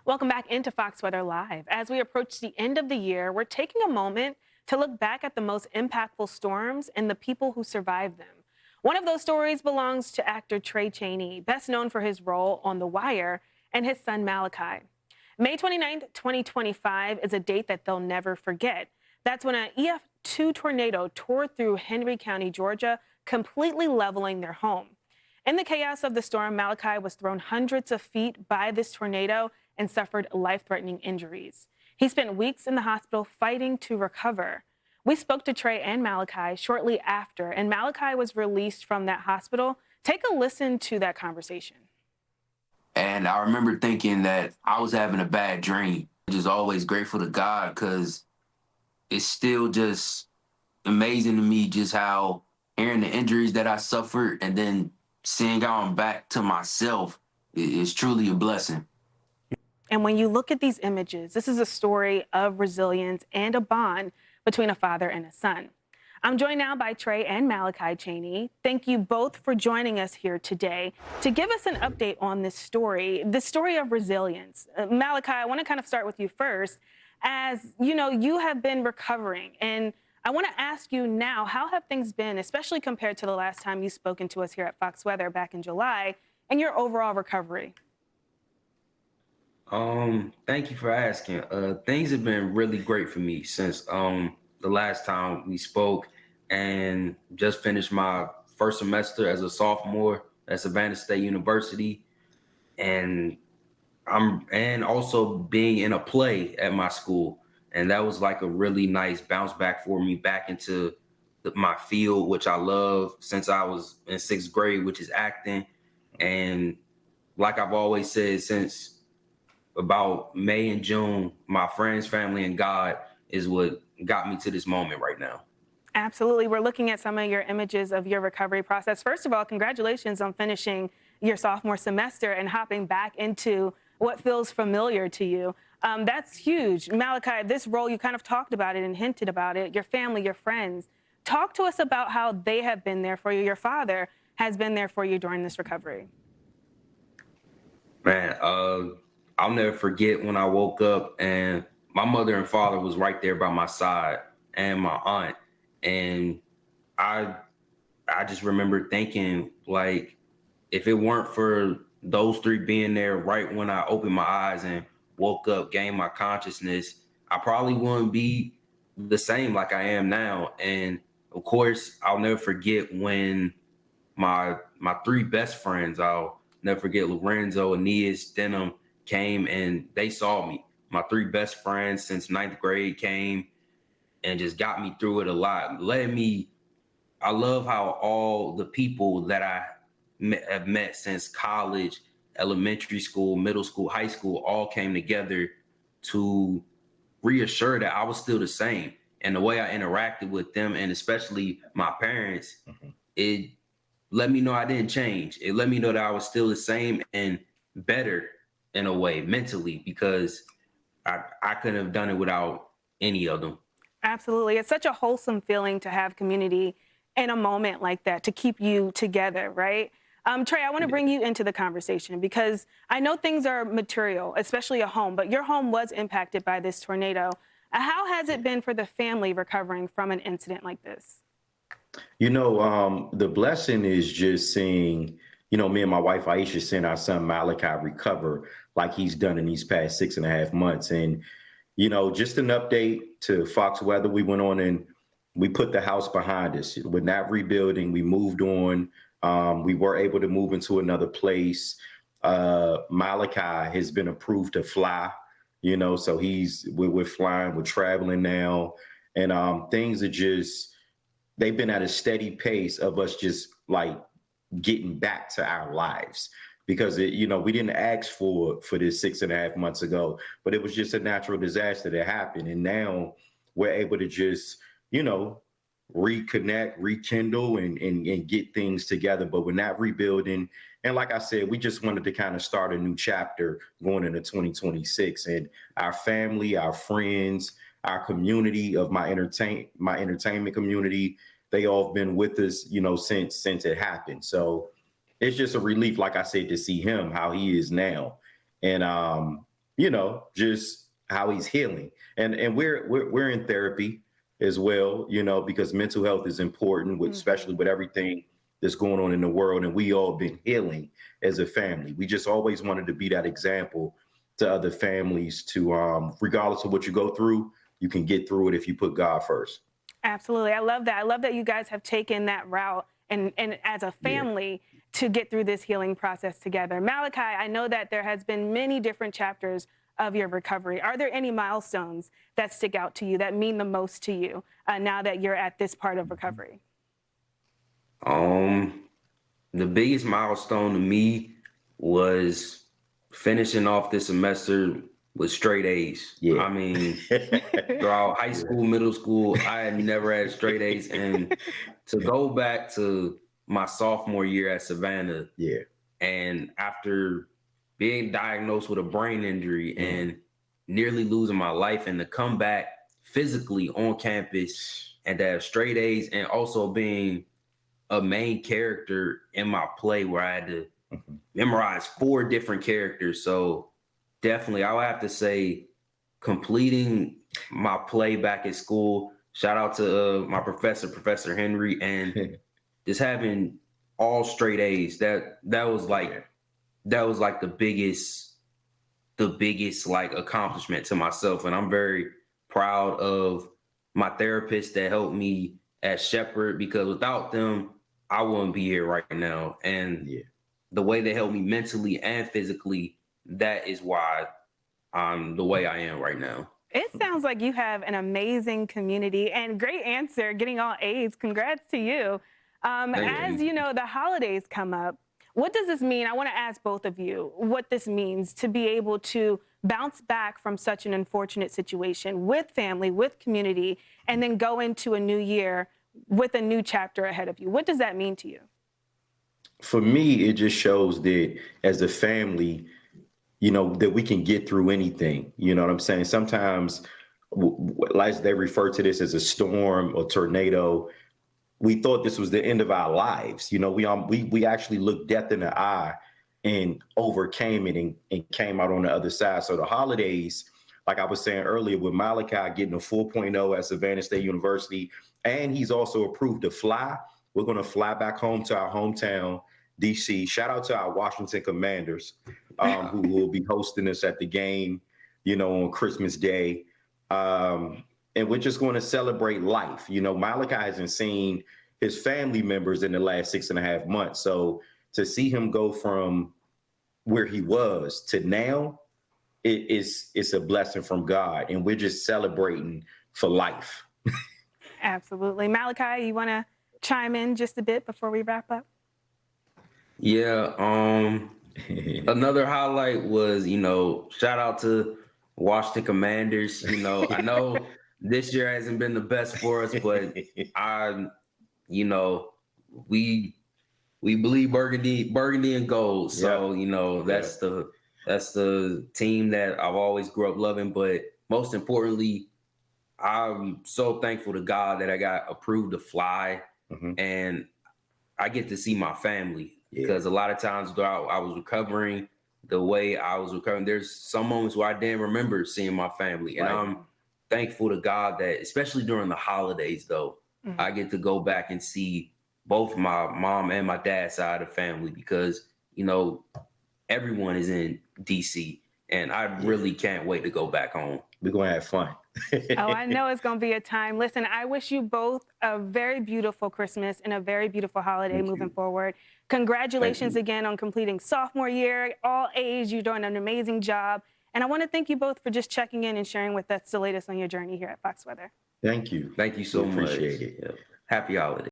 Welcome back into Fox Weather Live. As we approach the end of the year, we're taking a moment to look back at the most impactful storms and the people who survived them. One of those stories belongs to actor Chaney, best known for his role on The Wire, and his son Malachi. May 29th, 2025 is a date that they'll never forget. That's when an EF2 tornado tore through Henry County, Georgia, completely leveling their home. In the chaos of the storm, Malachi was thrown hundreds of feet by this tornado and suffered life-threatening injuries. He spent weeks in the hospital fighting to recover. We spoke to Trey and Malachi shortly after, and Malachi was released from that hospital. Take a listen to that conversation. And I remember thinking that I was having a bad dream. Just always grateful to God because it's still just amazing to me just how hearing the injuries that I suffered and then seeing how I'm back to myself is truly a blessing. And when you look at these images, this is a story of resilience and a bond between a father and a son. I'm joined now by Trey and Malachi Chaney. Thank you both for joining us here today to give us an update on this story of resilience. Malachi, I want to kind of start with you first. As you know, you have been recovering, and I want to ask you now, how have things been, especially compared to the last time you spoken to us here at Fox Weather back in July, and your overall recovery? Thank you for asking. Things have been really great for me since the last time we spoke, and just finished my first semester as a sophomore at Savannah State University, and and also being in a play at my school, and that was like a really nice bounce back for me back into my field, which I love since I was in sixth grade, which is acting. And like I've always said, since about May and June, my friends, family, and God is what got me to this moment right now. Absolutely. We're looking at some of your images of your recovery process. First of all, congratulations on finishing your sophomore semester and hopping back into what feels familiar to you. That's huge. Malachi, this role, you kind of talked about it and hinted about it, your family, your friends. Talk to us about how they have been there for you. Your father has been there for you during this recovery. Man, I'll never forget when I woke up and my mother and father was right there by my side, and my aunt. And I I just remember thinking, like, if it weren't for those three being there right when I opened my eyes and woke up, gained my consciousness, I probably wouldn't be the same like I am now. And of course, I'll never forget when my three best friends, I'll never forget Lorenzo, Aeneas, Denham, came and they saw me. My three best friends since ninth grade came and just got me through it a lot. I love how all the people that have met since college, elementary school, middle school, high school, all came together to reassure that I was still the same. And the way I interacted with them, and especially my parents, it let me know I didn't change. It let me know that I was still the same and better in a way mentally, because I couldn't have done it without any of them. Absolutely. It's such a wholesome feeling to have community in a moment like that, to keep you together, right? Trey, I want to bring you into the conversation because I know things are material, especially a home, but your home was impacted by this tornado. How has it been for the family recovering from an incident like this? The blessing is just seeing, me and my wife Aisha seeing our son Malachi recover like he's done in these past 6.5 months. And, just an update to Fox Weather, we went on and we put the house behind us. We're not rebuilding. We moved on. We were able to move into another place. Malachi has been approved to fly, so we're flying, we're traveling now. And things are just, they've been at a steady pace of us just like getting back to our lives, because we didn't ask for this 6.5 months ago, but it was just a natural disaster that happened. And now we're able to just, reconnect, rekindle and get things together, but we're not rebuilding. And like I said, we just wanted to kind of start a new chapter going into 2026, and our family, our friends, our community of my entertainment community, they all have been with us, since it happened. So it's just a relief, like I said, to see him how he is now. And just how he's healing. And we're in therapy as well, because mental health is important, especially with everything that's going on in the world. And we all been healing as a family. We just always wanted to be that example to other families to, regardless of what you go through, you can get through it if you put God first. Absolutely. I love that. I love that you guys have taken that route and as a family to get through this healing process together. Malachi, I know that there has been many different chapters of your recovery. Are there any milestones that stick out to you that mean the most to you now that you're at this part of recovery? The biggest milestone to me was finishing off this semester with straight A's. Yeah. I mean, throughout high school, middle school, I had never had straight A's. And to go back to my sophomore year at Savannah, and after being diagnosed with a brain injury and nearly losing my life, and to come back physically on campus and to have straight A's, and also being a main character in my play where I had to memorize 4 different characters. So definitely, I would have to say completing my play back at school. Shout out to my professor, Professor Henry, and just having all straight A's. That was like the biggest like accomplishment to myself. And I'm very proud of my therapist that helped me at Shepherd, because without them, I wouldn't be here right now. And the way they helped me mentally and physically, that is why I'm the way I am right now. It sounds like you have an amazing community, and great answer, getting all A's. Congrats to you. As you know, the holidays come up. What does this mean? I want to ask both of you what this means to be able to bounce back from such an unfortunate situation with family, with community, and then go into a new year with a new chapter ahead of you. What does that mean to you? For me, it just shows that as a family, that we can get through anything. You know what I'm saying? Sometimes, like they refer to this as a storm or tornado. We thought this was the end of our lives. We actually looked death in the eye and overcame it and came out on the other side. So the holidays, like I was saying earlier, with Malachi getting a 4.0 at Savannah State University, and he's also approved to fly. We're going to fly back home to our hometown, DC. Shout out to our Washington Commanders, who will be hosting us at the game, on Christmas Day. And we're just going to celebrate life. Malachi hasn't seen his family members in the last 6.5 months. So to see him go from where he was to now, it's a blessing from God. And we're just celebrating for life. Absolutely. Malachi, you want to chime in just a bit before we wrap up? Yeah. Another highlight was, shout out to Washington Commanders. I know this year hasn't been the best for us, but we believe burgundy and gold. So, that's the team that I've always grew up loving. But most importantly, I'm so thankful to God that I got approved to fly, and I get to see my family, because a lot of times throughout I was recovering, the way I was recovering, there's some moments where I didn't remember seeing my family. And I'm thankful to God that, especially during the holidays, though, I get to go back and see both my mom and my dad's side of family, because, everyone is in DC, and I really can't wait to go back home. We're going to have fun. Oh, I know it's going to be a time. Listen, I wish you both a very beautiful Christmas and a very beautiful holiday moving forward. Congratulations again on completing sophomore year, all A's. You're doing an amazing job. And I want to thank you both for just checking in and sharing with us the latest on your journey here at Fox Weather. Thank you. Thank you so much. Appreciate it. Happy holidays.